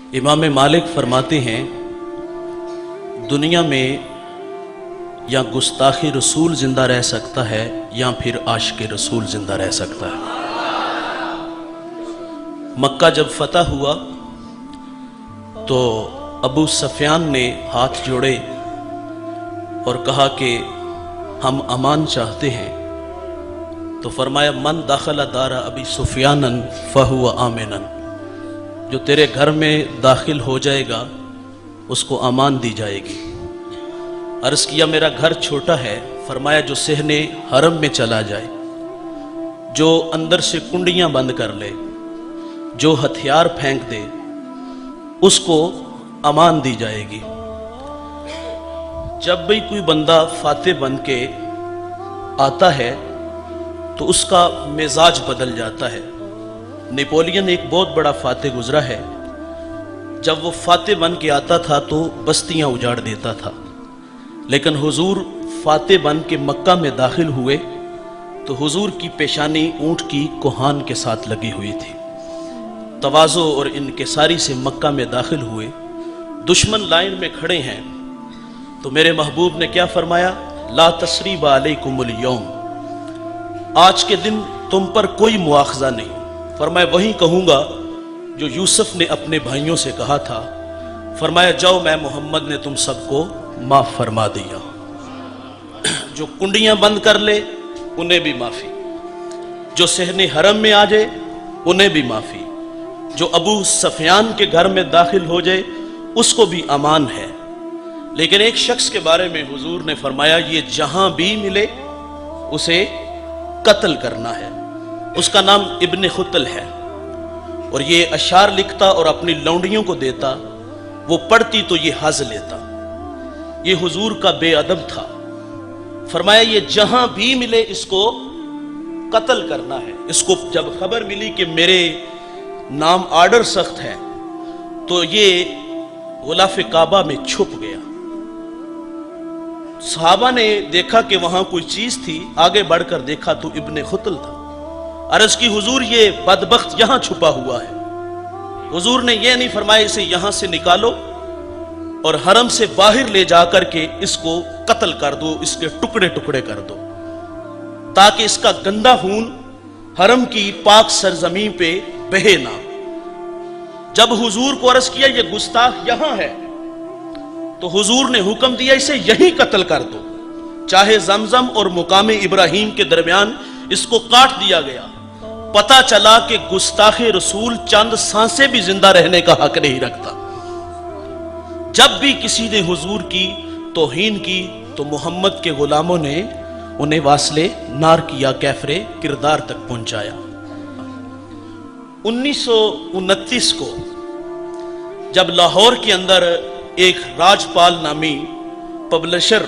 इमाम मालिक फरमाते हैं, दुनिया में या गुस्ताखी रसूल जिंदा रह सकता है या फिर आशिक रसूल जिंदा रह सकता है। मक्का जब फतह हुआ तो अबू सफियान ने हाथ जोड़े और कहा कि हम अमान चाहते हैं। तो फरमाया, मन दाखिला दारा अबी सुफियानन फहुवा आमिनन, जो तेरे घर में दाखिल हो जाएगा उसको अमान दी जाएगी। अर्ज किया, मेरा घर छोटा है। फरमाया, जो सहने हरम में चला जाए, जो अंदर से कुंडियां बंद कर ले, जो हथियार फेंक दे, उसको अमान दी जाएगी। जब भी कोई बंदा फातेह बन के आता है तो उसका मिजाज बदल जाता है। नेपोलियन एक बहुत बड़ा फातेह गुजरा है। जब वो फातेह बन के आता था तो बस्तियां उजाड़ देता था, लेकिन हुजूर फातेह बन के मक्का में दाखिल हुए तो हुजूर की पेशानी ऊंट की कोहान के साथ लगी हुई थी। तवाज़ो और इनकिसारी से मक्का में दाखिल हुए। दुश्मन लाइन में खड़े हैं तो मेरे महबूब ने क्या फरमाया, ला तस्रीबा अलैकुमुल यौम, आज के दिन तुम पर कोई मुआखजा नहीं। फरमाया, वही कहूंगा जो यूसुफ ने अपने भाइयों से कहा था। फरमाया, जाओ, मैं मोहम्मद ने तुम सबको माफ फरमा दिया। जो कुंडियां बंद कर ले उन्हें भी माफी, जो सहने हरम में आ जाए उन्हें भी माफी, जो अबू सफियान के घर में दाखिल हो जाए उसको भी अमान है। लेकिन एक शख्स के बारे में हुजूर ने फरमाया, ये जहां भी मिले उसे कत्ल करना है। उसका नाम इब्ने खुतल है और ये अशार लिखता और अपनी लौंडियों को देता। वो पढ़ती तो ये हज लेता। ये हुजूर का बेअदब था। फरमाया, ये जहां भी मिले इसको कत्ल करना है। इसको जब खबर मिली कि मेरे नाम आर्डर सख्त है तो ये गुलाफ काबा में छुप गया। सहाबा ने देखा कि वहां कोई चीज थी, आगे बढ़कर देखा तो इब्ने खुतल था। अर्ज की, हुजूर ये बदबख्त यहां छुपा हुआ है। हुजूर ने यह नहीं फरमाया इसे यहां से निकालो और हरम से बाहर ले जाकर के इसको कत्ल कर दो, इसके टुकड़े टुकड़े कर दो, ताकि इसका गंदा खून हरम की पाक सरजमीन पे बहे ना। जब हुजूर को अर्ज किया ये गुस्ताख यहां है तो हुजूर ने हुक्म दिया इसे यहीं कत्ल कर दो, चाहे जमजम और मुकाम इब्राहिम के दरमियान इसको काट दिया गया। पता चला कि गुस्ताखे रसूल चंद सांसें भी जिंदा रहने का हक नहीं रखता। जब भी किसी ने हुजूर की तौहीन की तो मोहम्मद के गुलामों ने उन्हें वासले नार किया, कैफरे किरदार तक पहुंचाया। 1929 को जब लाहौर के अंदर एक राजपाल नामी पब्लिशर,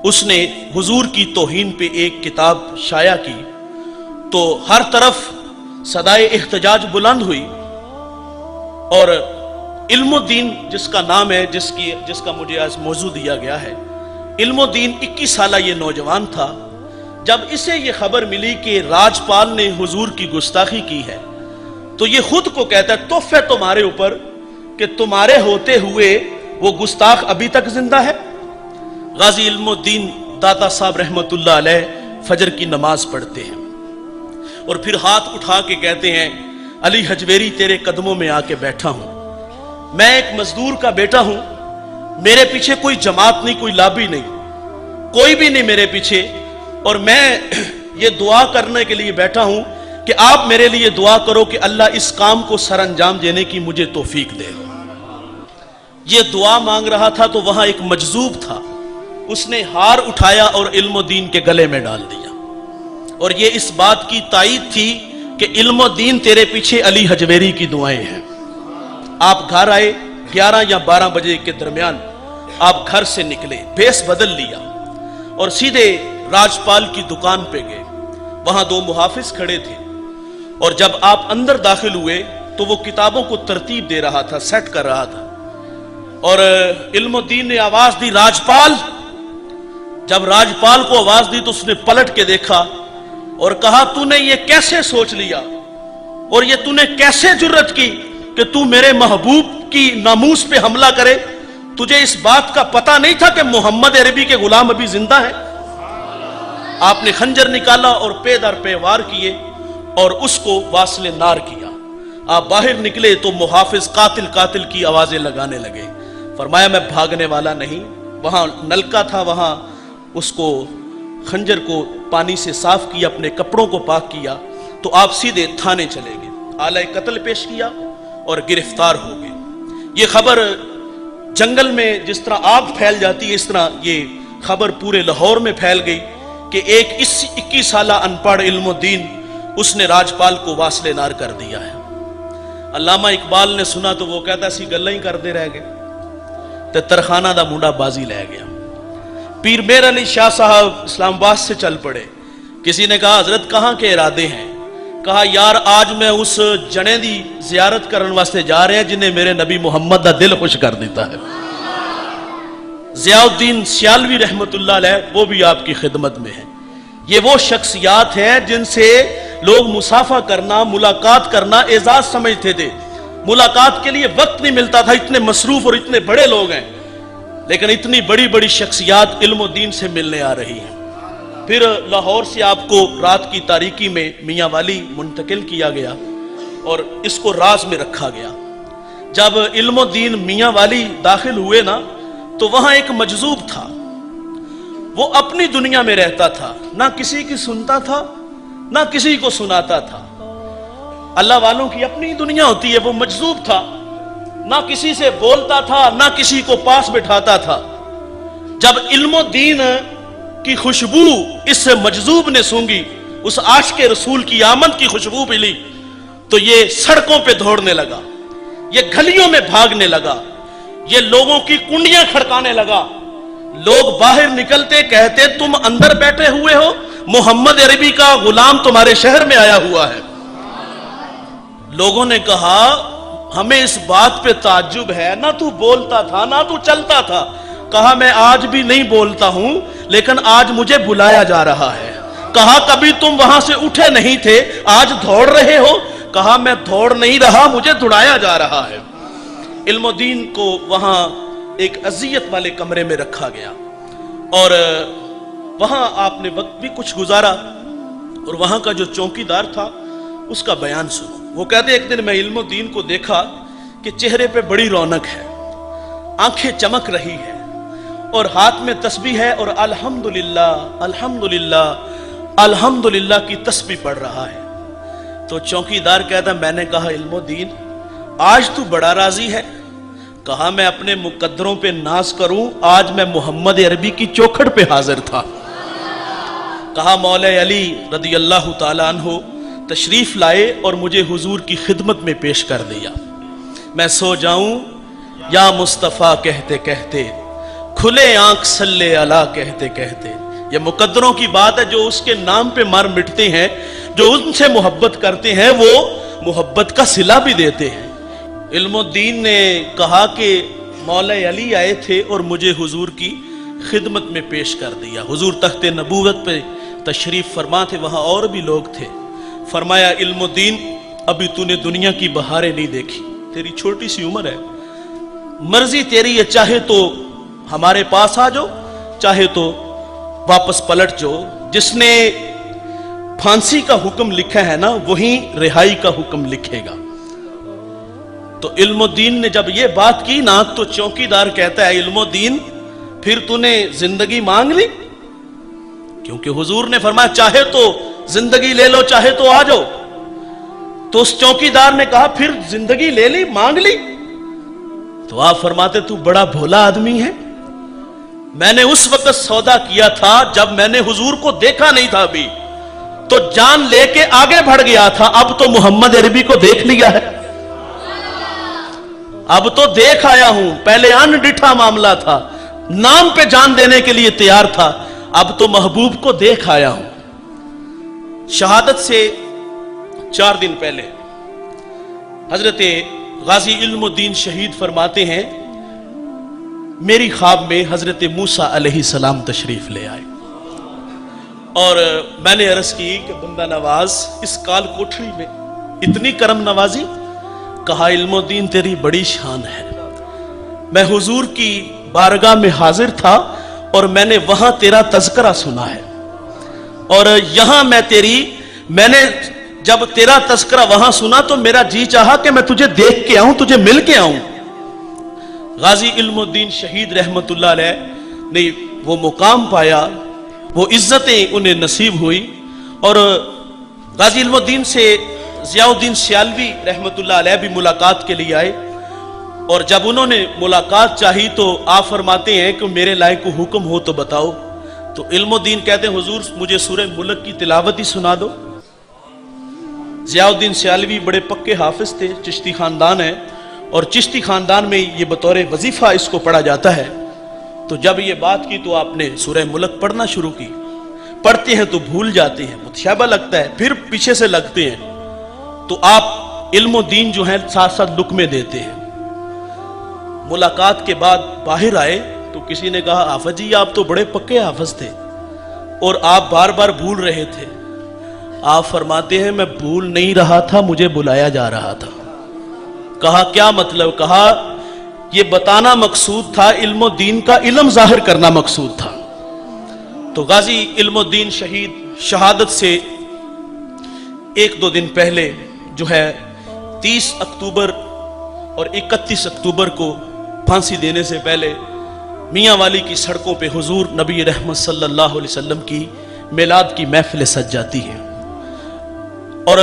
उसने हुजूर की तौहीन पे एक किताब शाया की तो हर तरफ सदाए इख्तिजाज बुलंद हुई। और इल्मुद्दीन जिसका नाम है, जिसका मुझे आज मौजू दिया गया है, इल्मुद्दीन 21 साला ये नौजवान था। जब इसे ये खबर मिली कि राजपाल ने हुजूर की गुस्ताखी की है तो ये खुद को कहता है, तोहफे तुम्हारे ऊपर कि तुम्हारे होते हुए वो गुस्ताख अभी तक जिंदा है। गाजी इल्मुद्दीन दाता साहब रहमतुल्लाह अलैह फजर की नमाज पढ़ते हैं और फिर हाथ उठा के कहते हैं, अली हजवेरी तेरे कदमों में आके बैठा हूं। मैं एक मजदूर का बेटा हूं, मेरे पीछे कोई जमात नहीं, कोई लाबी नहीं, कोई भी नहीं मेरे पीछे, और मैं ये दुआ करने के लिए बैठा हूं कि आप मेरे लिए दुआ करो कि अल्लाह इस काम को सरअंजाम देने की मुझे तौफीक दे। ये दुआ मांग रहा था तो वहां एक मजजूब था, उसने हार उठाया और इल्मुद्दीन के गले में डाल दिया। और ये इस बात की तायीद थी कि इल्मुद्दीन तेरे पीछे अली हजवेरी की दुआएं हैं। आप घर आए 11 या 12 बजे के दरमियान, आप घर से निकले, भेस बदल लिया और सीधे राजपाल की दुकान पे गए। वहां 2 मुहाफिज खड़े थे और जब आप अंदर दाखिल हुए तो वो किताबों को तरतीब दे रहा था, सेट कर रहा था। और इल्मुद्दीन ने आवाज दी, राजपाल। जब राजपाल को आवाज दी तो उसने पलट के देखा और कहा, तूने ये कैसे सोच लिया और ये तूने कैसे जुर्रत की कि तू मेरे महबूब की नामूस पे हमला करे? तुझे इस बात का पता नहीं था कि मोहम्मद अरबी के गुलाम अभी जिंदा है? आपने खंजर निकाला और पे दर पे वार किए और उसको वासले नार किया। आप बाहर निकले तो मुहाफिज कातिल कातिल की आवाजें लगाने लगे। फरमाया मैं भागने वाला नहीं, वहां नलका था, वहां उसको खंजर को पानी से साफ किया, अपने कपड़ों को पाक किया, तो आप सीधे थाने चले गए, आला कत्ल पेश किया और गिरफ्तार हो गए। ये खबर जंगल में जिस तरह आग फैल जाती है, इस तरह ये खबर पूरे लाहौर में फैल गई कि एक 21 साला अनपढ़ इल्मुद्दीन उसने राजपाल को वासले नार कर दिया है। अल्लामा इकबाल ने सुना तो वो कहता सी गल्लां ही करते रह गए ते तरखाना दा मुंडा बाजी लै गया। पीर मेर अली शाह साहब इस्लामाबाद से चल पड़े। किसी ने कहा हजरत कहाँ के इरादे हैं? कहा यार आज मैं उस जने दी जियारत करने वास्ते जा रहे हैं जिन्हें मेरे नबी मुहम्मद दा दिल खुश कर देता है। ज़ियाउद्दीन सियालवी रहमतुल्लाह अलैह वो भी आपकी खिदमत में है। ये वो शख्सियात हैं जिनसे लोग मुसाफा करना, मुलाकात करना एजाज समझते थे। मुलाकात के लिए वक्त नहीं मिलता था, इतने मसरूफ और इतने बड़े लोग हैं, लेकिन इतनी बड़ी बड़ी शख्सियात इल्म दीन से मिलने आ रही हैं। फिर लाहौर से आपको रात की तारीकी में मियाँ वाली मुंतकिल किया गया और इसको राज में रखा गया। जब इल्म दीन मियाँ वाली दाखिल हुए ना, तो वहां एक मजजूब था, वो अपनी दुनिया में रहता था, ना किसी की सुनता था ना किसी को सुनाता था। अल्लाह वालों की अपनी दुनिया होती है। वो मजजूब था, ना किसी से बोलता था ना किसी को पास बिठाता था। जब इल्म दीन की खुशबू इस मजजूब ने सूंघी, उस आशिक़े रसूल की आमद की खुशबू मिली, तो ये सड़कों पे दौड़ने लगा, ये गलियों में भागने लगा, ये लोगों की कुंडियां खड़काने लगा। लोग बाहर निकलते कहते तुम अंदर बैठे हुए हो, मोहम्मद अरबी का गुलाम तुम्हारे शहर में आया हुआ है। लोगों ने कहा हमें इस बात पे ताज्जुब है, ना तू बोलता था ना तू चलता था। कहा मैं आज भी नहीं बोलता हूं, लेकिन आज मुझे बुलाया जा रहा है। कहा कभी तुम वहां से उठे नहीं थे, आज दौड़ रहे हो? कहा मैं दौड़ नहीं रहा, मुझे दौड़ाया जा रहा है। इल्मुद्दीन को वहां एक अजियत वाले कमरे में रखा गया और वहां आपने वक्त भी कुछ गुजारा। और वहां का जो चौकीदार था उसका बयान सुनो। वो कहते एक दिन मैं इल्मुद्दीन को देखा कि चेहरे पे बड़ी रौनक है, आंखें चमक रही है और हाथ में तस्बीह है और अल्हम्दुलिल्लाह अल्हम्दुलिल्लाह अल्हम्दुलिल्लाह की तस्बीह पढ़ रहा है। तो चौकीदार कहता मैंने कहा इल्मुद्दीन आज तू बड़ा राजी है? कहा मैं अपने मुकद्दरों पे नाज करूं, आज मैं मोहम्मद अरबी की चौखट पे हाजिर था। कहा मौला अली रदी अल्लाह ताला अन्हु तशरीफ लाए और मुझे हुजूर की खिदमत में पेश कर दिया। मैं सो जाऊं या मुस्तफ़ा कहते कहते, खुले आंख सल्ले अला कहते कहते। ये मुकद्दरों की बात है, जो उसके नाम पे मर मिटते हैं, जो उनसे मोहब्बत करते हैं, वो मोहब्बत का सिला भी देते हैं। इल्मुद्दीन ने कहा कि मौला अली आए थे और मुझे हुजूर की खिदमत में पेश कर दिया। हुजूर तख्ते नबूवत पे तशरीफ फरमा थे, वहां और भी लोग थे। फरमाया इल्मुद्दीन अभी तूने दुनिया की बहारें नहीं देखी, तेरी छोटी सी उम्र है, मर्जी तेरी है, चाहे तो हमारे पास आ जाओ, चाहे तो वापस पलट जाओ। जिसने फांसी का हुक्म लिखा है ना, वही रिहाई का हुक्म लिखेगा। तो इल्मुद्दीन ने जब ये बात की ना, तो चौकीदार कहता है इल्मुद्दीन फिर तूने जिंदगी मांग ली? क्योंकि हुजूर ने फरमाया चाहे तो जिंदगी ले लो, चाहे तो आ जाओ। तो उस चौकीदार ने कहा फिर जिंदगी ले ली, मांग ली? तो आप फरमाते तू बड़ा भोला आदमी है। मैंने उस वक्त सौदा किया था जब मैंने हुजूर को देखा नहीं था अभी, तो जान लेके आगे बढ़ गया था। अब तो मोहम्मद अरबी को देख लिया है, अब तो देख आया हूं। पहले अनडिठा मामला था, नाम पे जान देने के लिए तैयार था, अब तो महबूब को देख आया हूं। शहादत से 4 दिन पहले हजरत गाजी इल्मुद्दीन शहीद फरमाते हैं मेरी ख्वाब में हजरत मूसा अलैहिस्सलाम तशरीफ ले आए और मैंने अर्ज की कि बंदा नवाज इस काल कोठरी में इतनी करम नवाजी। कहा इल्मुद्दीन तेरी बड़ी शान है, मैं हुजूर की बारगाह में हाजिर था और मैंने वहां तेरा तज़किरा सुना है, और यहां मैंने जब तेरा तज़किरा वहां सुना तो मेरा जी चाहा कि मैं तुझे देख के आऊं, तुझे मिल के आऊं। गाजी इल्मुद्दीन शहीद रहमतुल्लाह अलैह ने वो मुकाम पाया, वो इज्जतें उन्हें नसीब हुई। और गाजी इल्मुद्दीन से ज़ियाउद्दीन सियालवी रहमतुल्लाह अलैह भी मुलाकात के लिए आए, और जब उन्होंने मुलाकात चाही तो आप फरमाते हैं कि मेरे लायक को हुक्म हो तो बताओ। तो इल्मुद्दीन कहते हैं हुजूर मुझे सूरह मुल्क की तिलावत ही सुना दो। ज़ियाउद्दीन सियालवी बड़े पक्के हाफिज थे, चिश्ती खानदान है, और चिश्ती खानदान में ये बतौर वजीफा इसको पढ़ा जाता है। तो जब ये बात की तो आपने सूरह मुल्क पढ़ना शुरू की। पढ़ते हैं तो भूल जाते हैं, मुतशाबा लगता है, फिर पीछे से लगते हैं, तो आप इल्मुद्दीन जो है साथ साथ लुकमे देते हैं। मुलाकात के बाद बाहर आए तो किसी ने कहा हाफिज जी आप तो बड़े पक्के हाफिज थे और आप बार बार भूल रहे थे। आप फरमाते हैं मैं भूल नहीं रहा था, मुझे बुलाया जा रहा था। कहा क्या मतलब? कहा ये बताना मकसूद था, इल्मुद्दीन का इल्म जाहिर करना मकसूद था। तो गाजी इल्मुद्दीन शहीद शहादत से एक दो दिन पहले जो है 30 अक्टूबर और 31 अक्टूबर को फांसी देने से पहले मियाँ वाली की सड़कों पे हुजूर नबी रहमत सल्लल्लाहु अलैहि वसल्लम की मिलाद की महफिल सज जाती है। और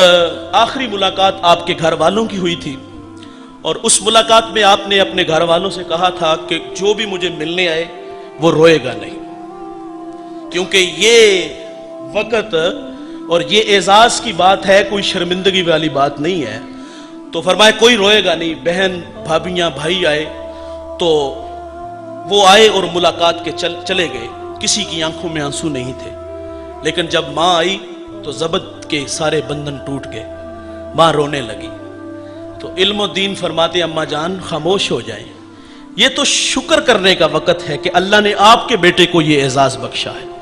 आखिरी मुलाकात आपके घर वालों की हुई थी, और उस मुलाकात में आपने अपने घर वालों से कहा था कि जो भी मुझे मिलने आए वो रोएगा नहीं, क्योंकि ये वक़्त और ये एजाज की बात है, कोई शर्मिंदगी वाली बात नहीं है। तो फरमाए कोई रोएगा नहीं। बहन भाभियां भाई आए तो वो आए और मुलाकात के चले गए, किसी की आंखों में आंसू नहीं थे। लेकिन जब माँ आई तो ज़बत के सारे बंधन टूट गए, माँ रोने लगी। तो इल्मुद्दीन फरमाते अम्मा जान खामोश हो जाएं, ये तो शुक्र करने का वक़्त है कि अल्लाह ने आपके बेटे को ये एजाज बख्शा है।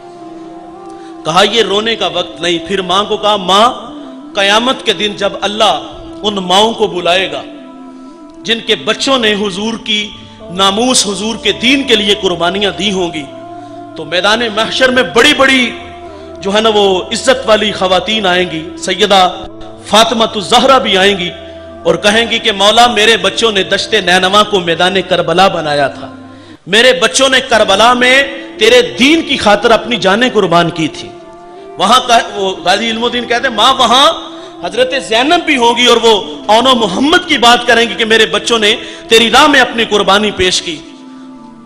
कहा ये रोने का वक्त नहीं। फिर माँ को कहा माँ कयामत के दिन जब अल्लाह उन माओं को बुलाएगा जिनके बच्चों ने हुजूर की नामूस हुजूर के दीन के लिए कुर्बानियां दी होंगी, तो मैदान महशर में बड़ी बड़ी जो है ना वो इज्जत वाली खवातीन आएंगी, सैयदा फातिमातुज़ ज़हरा भी आएंगी और कहेंगी कि मौला मेरे बच्चों ने दश्ते नैनवा को मैदान करबला बनाया था, मेरे बच्चों ने करबला में तेरे दीन की खातिर अपनी जानें कुर्बान की थी। वहां का वो गाजी इल्मुद्दीन कहते हैं माँ वहां हजरत ज़ैनब भी होगी और वो औनो मोहम्मद की बात करेंगी कि मेरे बच्चों ने तेरी राह में अपनी कुर्बानी पेश की।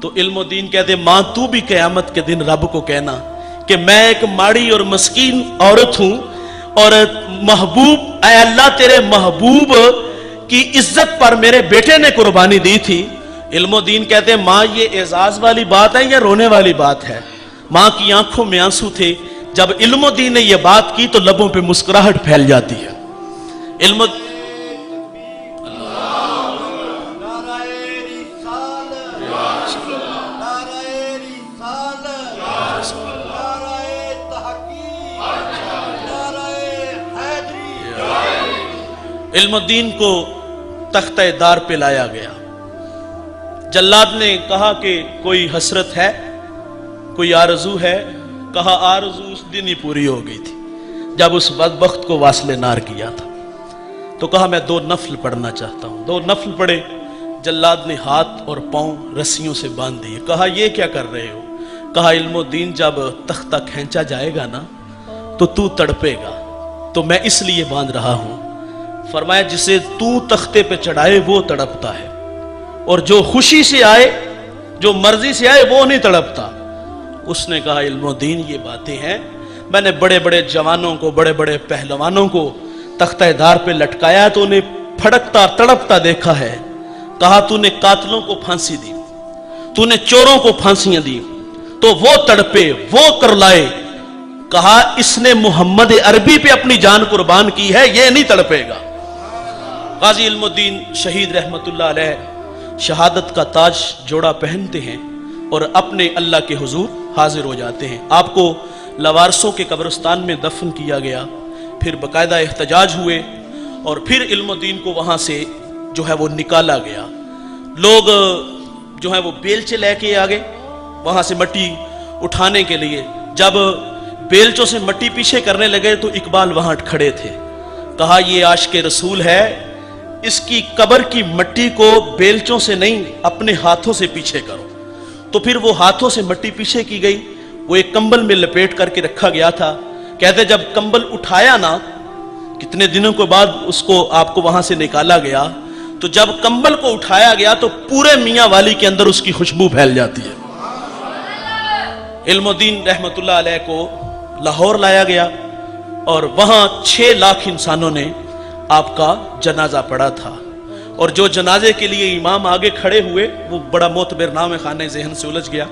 तो इल्मुद्दीन कहते माँ तू भी क़यामत के दिन रब को कहना कि मैं एक माड़ी और मस्कीन औरत हूं और महबूब ऐ अल्लाह तेरे महबूब की इज्जत पर मेरे बेटे ने कुर्बानी दी थी। इल्मुद्दीन कहते हैं माँ ये एजाज वाली बात है या रोने वाली बात है? माँ की आंखों में आंसू थे। जब इल्मुद्दीन ने यह बात की तो लबों पे मुस्कुराहट फैल जाती है। इल्मुद्दीन को तख्ते दार पे लाया गया। जल्लाद ने कहा कि कोई हसरत है, कोई आरज़ू है? कहा आरज़ू उस दिन ही पूरी हो गई थी जब उस बदबख्त को वास्ले नार किया था। तो कहा मैं 2 नफल पढ़ना चाहता हूँ। 2 नफल पढ़े। जल्लाद ने हाथ और पांव रस्सियों से बांध दिए। कहा ये क्या कर रहे हो? कहा इल्मुद्दीन जब तख्ता खींचा जाएगा ना तो तू तड़पेगा, तो मैं इसलिए बांध रहा हूं। फरमाया जिसे तू तख्ते पे चढ़ाए वो तड़पता है, और जो खुशी से आए, जो मर्जी से आए वो नहीं तड़पता। उसने कहा इल्मुद्दीन ये बातें हैं, मैंने बड़े बड़े जवानों को, बड़े बड़े पहलवानों को तख्ते दार पे लटकाया तो उन्हें फड़कता तड़पता देखा है। कहा तूने कातलों को फांसी दी, तूने चोरों को फांसियां दी, तो वो तड़पे, वो करलाए। कहा इसने मोहम्मद अरबी पे अपनी जान कुर्बान की है, ये नहीं तड़पेगा। गाजी इल्मुद्दीन शहीद रहमतुल्लाह अलैह शहादत का ताज जोड़ा पहनते हैं और अपने अल्लाह के हुजूर हाजिर हो जाते हैं। आपको लवारसों के कब्रिस्तान में दफन किया गया, फिर बाकायदा एहतजाज हुए और फिर इल्मुद्दीन को वहां से जो है वो निकाला गया। लोग जो है वो बेलचे लेके आ गए वहां से मट्टी उठाने के लिए। जब बेलचों से मट्टी पीछे करने लगे तो इकबाल वहां खड़े थे। कहा ये आशिक़े रसूल है, इसकी कब्र की मट्टी को बेलचों से नहीं अपने हाथों से पीछे करो। तो फिर वो हाथों से मट्टी पीछे की गई। वो एक कंबल में लपेट करके रखा गया था। कहते जब कंबल उठाया ना, कितने दिनों के बाद उसको आपको वहां से निकाला गया, तो जब कंबल को उठाया गया तो पूरे मियां वाली के अंदर उसकी खुशबू फैल जाती है। इल्मुद्दीन रहमतुल्लाह अलैह को लाहौर लाया गया और वहां 6 लाख इंसानों ने आपका जनाजा पढ़ा था। और जो जनाजे के लिए इमाम आगे खड़े हुए वो बड़ा मोतबर नाम है, खाने ज़हन से उलझ गया,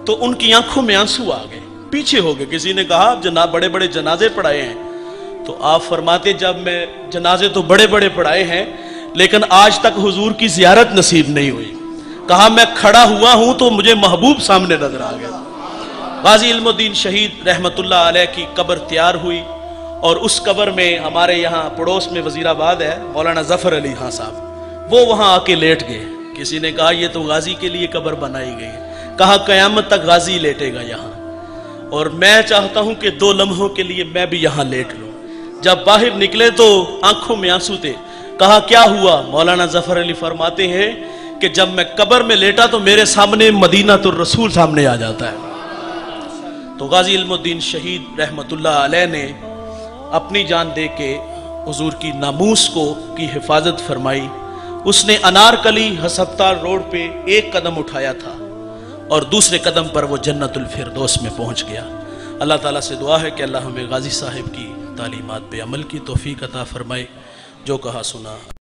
तो उनकी आंखों में आंसू आ गए, पीछे हो गए। किसी ने कहा आप बड़े बड़े जनाजे पढ़ाए हैं, तो आप फरमाते जब मैं जनाजे तो बड़े बड़े पढ़ाए हैं लेकिन आज तक हुजूर की जियारत नसीब नहीं हुई। कहा मैं खड़ा हुआ हूं तो मुझे महबूब सामने नजर आ गया। गाजी इल्मुद्दीन शहीद रहमतुल्लाह अलैह की कब्र तैयार हुई और उस कब्र में हमारे यहाँ पड़ोस में वजीराबाद है मौलाना जफर अली खां साहब, वो वहां आके लेट गए। किसी ने कहा ये तो गाजी के लिए कब्र बनाई गई है। कहा कयामत तक गाजी लेटेगा यहाँ, और मैं चाहता हूं कि 2 लम्हों के लिए मैं भी यहाँ लेट लूं। जब बाहर निकले तो आंखों में आंसू थे। कहा क्या हुआ? मौलाना जफर अली फरमाते हैं कि जब मैं कब्र में लेटा तो मेरे सामने मदीना तो रसूल सामने आ जाता है। तो गाजी इल्मुद्दीन शहीद रहमतुल्लाह अलैह ने अपनी जान दे के हुजूर की नामूस को की हिफाजत फरमाई। उसने अनारकली हसपताल रोड पे एक कदम उठाया था और दूसरे कदम पर वो जन्नतुल फिरदौस में पहुंच गया। अल्लाह ताला से दुआ है कि अल्लाह हमें गाजी साहिब की तालीमात पे अमल की तौफीक अता फरमाए। जो कहा सुना।